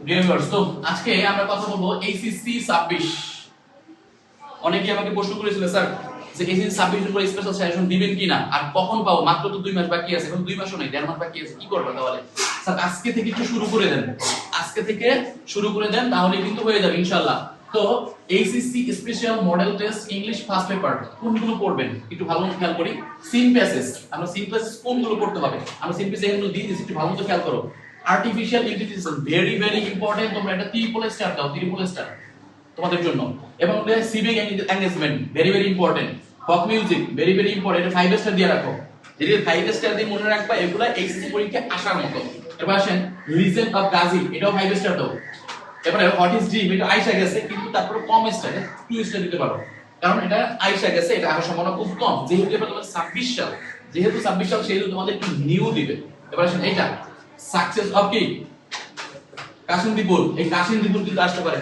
Dear viewers, তো আজকে আমরা কথা বলবো এইচএসসি 26। অনেকেই আমাকে প্রশ্ন করেছিল স্যার যে এইচএসসি 26 এর উপর স্পেশাল সাজেশন দিবেন কিনা, আর কখন পাবো? মাত্র তো 2 মাস বাকি আছে, এখন 2 মাসও নেই, 1.5 মাস বাকি আছে, কি করবে তাহলে? স্যার আজকে থেকে একটু শুরু করে দেন, আজকে থেকে শুরু করে দেন, তাহলে কিন্তু হয়ে যাবে ইনশাআল্লাহ। তো HSC special model test English first paper কোনগুলো পড়বেন একটু ভালো মতো খেয়াল করি। সিন প্যাসেজ, আমরা সিন প্যাসেজ কোনগুলো পড়তে হবে আমরা সিন প্যাসেজ এগুলো দিয়ে দিচ্ছি, একটু ভালো মতো খেয়াল করো। Artificial intelligence very very important, তোমরা এটা ট্রিপল স্টার দাও, ট্রিপল স্টার তোমাদের জন্য। এবং civic engagement very very important. ফক মিউজিক ভেরি ভেরি ইম্পর্টেন্ট, এটা 5 স্টার দিয়ে রাখো। যদি 5 স্টার দিয়ে মনে রাখবা, এগুলা এইচএসসি পরীক্ষা আসার মতো। এবার আসেন লিজেন্ড অফ গাজী, এটাও 5 স্টার দাও। এবারে হোয়াট ইজ ড্রিম, এটা আইসা গেছে, কিন্তু তারপরে কম স্টার 2 স্টার দিতে পারো, কারণ এটা আইসা গেছে, এটা আসার সম্ভাবনা খুব কম। যেহেতু এবার তোমাদের 26 সাল, যেহেতু 26 সাল, সেহেতু তোমাদের একটু নিউ দিবে। এবার আসেন এটা সাকসেস অফ কি কাশিম দীপুর, এই কাশিম দীপুর কিন্তু আসতে পারে।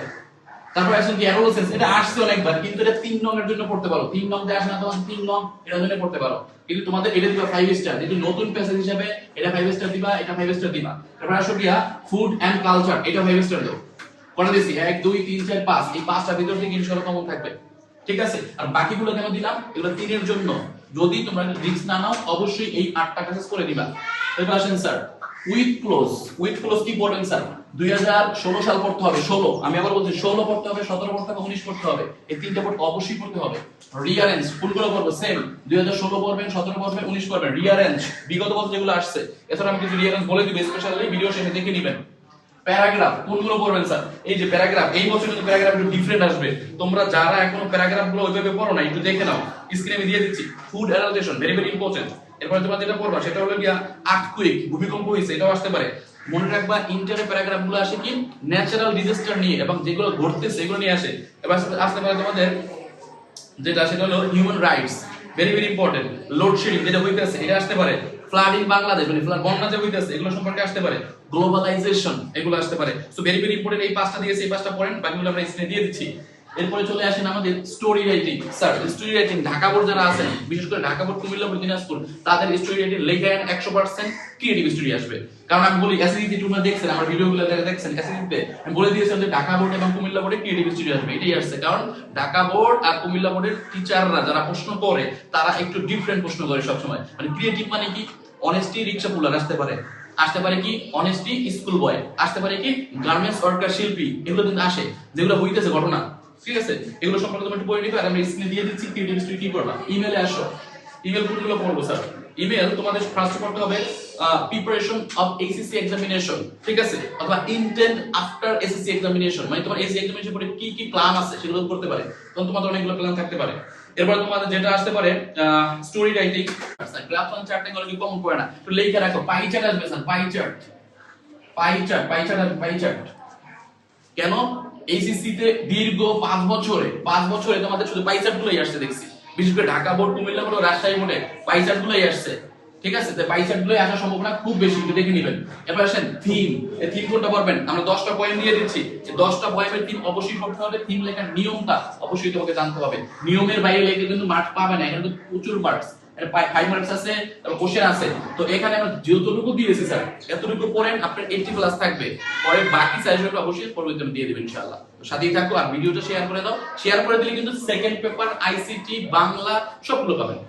তারপর আসেন কি অ্যারোসেন্স, এটা আসছে অনেকবার, কিন্তু এটা 3 নং এর জন্য পড়তে পারো। 3 নং দিয়ে আসে না, তোমার 3 নং এর জন্য পড়তে পারো, কিন্তু তোমাদের এটা দিবা 5 স্টার। যেহেতু নতুন প্যাসেজ হিসেবে এটা 5 স্টার দিবা, এটা 5 স্টার দিবা। তারপর আসো গিয়া ফুড এন্ড কালচার, এটা 5 স্টার দাও। কোনটা দিছি 1 2 3 4 5, এই পাঁচটার ভিতর থেকে ইনশাআল্লাহ কমন থাকবে, ঠিক আছে? আর বাকিগুলো কেন দিলাম, এগুলো 3 এর জন্য। যদি তোমরা রিস্ক না নাও, অবশ্যই এই 8টা প্যাসেজ করে দিবা। এরপর আসেন sir with close, with close কি পড়বেন স্যার? 2016 সাল পড়তে হবে, 16, আমি আবার বলছি 16 পড়তে হবে, 17 পড়তে হবে, 19 পড়তে হবে, এই তিনটা পড়তে অবশ্যই পড়তে হবে। রিয়ারেঞ্জ কোনগুলো পড়বো? সেম 2016 পড়বেন, 17 পড়বেন, 19 পড়বেন। রিয়ারেঞ্জ বিগত বছর যেগুলো আসছে, এছাড়া আমি কিছু রিয়ারেঞ্জ বলে দিব, স্পেশালি ভিডিও শেষে দেখে নেবেন। প্যারাগ্রাফ কোনগুলো পড়বেন স্যার? এই যে প্যারাগ্রাফ, এই বছর কিন্তু প্যারাগ্রাফ একটু ডিফারেন্ট আসবে। তোমরা যারা এখনো প্যারাগ্রাফ গুলো ওইভাবে পড়ো না, একটু দেখে নাও, স্ক্রিনে আমি দিয়ে দিচ্ছি। Food analysation very very important. এরপর তোমরা যেটা পড়বা সেটা হলো গিয়া আর্থকুইক, ভূমিকম্প হইছে, এটাও আসতে পারে। মনে রাখবা ইন্টারে প্যারাগ্রাফ গুলো আসে কি ন্যাচারাল ডিজাস্টার নিয়ে, এবং যেগুলো ঘটতেছে সেগুলো নিয়ে আসে। এবার আসতে পারে তোমাদের যেটা, সেটা হলো human rights, very very important. Load shedding যেটা হইতেছে, এটা আসতে পারে। ফ্লাড ইন বাংলাদেশ, মানে ফ্লাড বন্যা যে হইতেছে, এগুলো সম্পর্কে আসতে পারে। গ্লোবালাইজেশন, এগুলো আসতে পারে। সো ভেরি ভেরি ইম্পর্টেন্ট, এই পাঁচটা দিয়েছি, এই পাঁচটা পড়েন, বাকিগুলো আমরা স্ক্রিনে দিয়ে দিচ্ছি। এরপরে চলে আসেন আমাদের story writing. Sir story writing Dhaka board যারা আছেন, বিশেষ করে ঢাকা বোর্ড, কুমিল্লা বোর্ড, দিনাজপুর, তাদের স্টোরি রাইটিং লেখা 100% ক্রিয়েটিভ স্টোরি আসবে। কারণ আমি বলি এসএসসি তোমরা দেখছেন আমার ভিডিওগুলো দেখছেন, এসএসসি আমি বলে দিয়েছিলাম যে ঢাকা বোর্ড এবং কুমিল্লা বোর্ডে ক্রিয়েটিভ স্টোরি আসবে, এটাই আসছে। কারণ ঢাকা বোর্ড আর কুমিল্লা বোর্ডের টিচাররা যারা প্রশ্ন করে, তারা একটু ডিফারেন্ট প্রশ্ন করে সব সময়। মানে ক্রিয়েটিভ মানে কি, অনেস্টি রিকশা পুলার আসতে পারে, আসতে পারে কি অনেস্টি স্কুল বয়, আসতে পারে কি গার্মেন্টস ওয়ার্কার শিল্পী, এগুলো কিন্তু আসে, যেগুলো হইতেছে ঘটনা, ঠিক আছে? এগুলো সম্পর্কে তুমি একটু পড়ে নিবে, আর আমি স্ক্রিনে দিয়ে দিচ্ছি ক্রিয়েটিভ স্টোরি কি করবা। ইমেলে আসো, ইমেল কোনগুলো পড়বো স্যার? ইমেল তোমাদের ফার্স্ট পড়তে হবে প্রিপারেশন অফ এইচএসসি এক্সামিনেশন, ঠিক আছে? অথবা ইন্টেন্ট আফটার এইচএসসি এক্সামিনেশন, মানে তোমার এইচএসসি এক্সামিনেশন পরে কি কি প্ল্যান আছে সেগুলো করতে পারে, তখন তোমাদের অনেকগুলো প্ল্যান থাকতে পারে। এরপর তোমাদের যেটা আসতে পারে story writing. Graph on charting হলো কি কমন পড়ে না, একটু লেখা রাখো। পাই চার্ট আসবে sir, pie chart, pie chart, pie chart আসবে, পাই চার্ট। কেন? এইচএসসি তে দীর্ঘ 5 বছরে তোমাদের শুধু পাই চার্ট গুলোই আসছে দেখছি, বিশেষ করে ঢাকা বোর্ড, কুমিল্লা বোর্ড, রাজশাহী বোর্ডে পাই চার্ট গুলোই আসছে, ঠিক আছে? তো পাই চার্ট গুলোই আসার সম্ভাবনা খুব বেশি, একটু দেখে নেবেন। এবার আসেন থিম, এই থিম কোনটা পড়বেন? আমরা 10টা পয়েন্ট দিয়ে দিচ্ছি, এই 10টা পয়েন্টের থিম অবশ্যই পড়তে হবে। থিম লেখার নিয়মটা অবশ্যই তোমাকে জানতে হবে, নিয়মের বাইরে লেখে কিন্তু মার্কস পাবে না, এখানে কিন্তু প্রচুর মার্কস, 5 মার্কস আছে, তারপর কোশ্চেন আছে। তো এখানে আমরা যতটুকু দিয়েছি স্যার, এতটুকু পড়েন, আপনার 80 প্লাস থাকবে। পরে বাকি সাজেশনটা অবশ্যই পরবর্তীতে দিয়ে দেব ইনশাআল্লাহ। তো সাথেই থাকো, আর ভিডিওটা শেয়ার করে দাও। শেয়ার করে দিলে কিন্তু সেকেন্ড পেপার, আইসিটি, বাংলা সবগুলো পাবেন।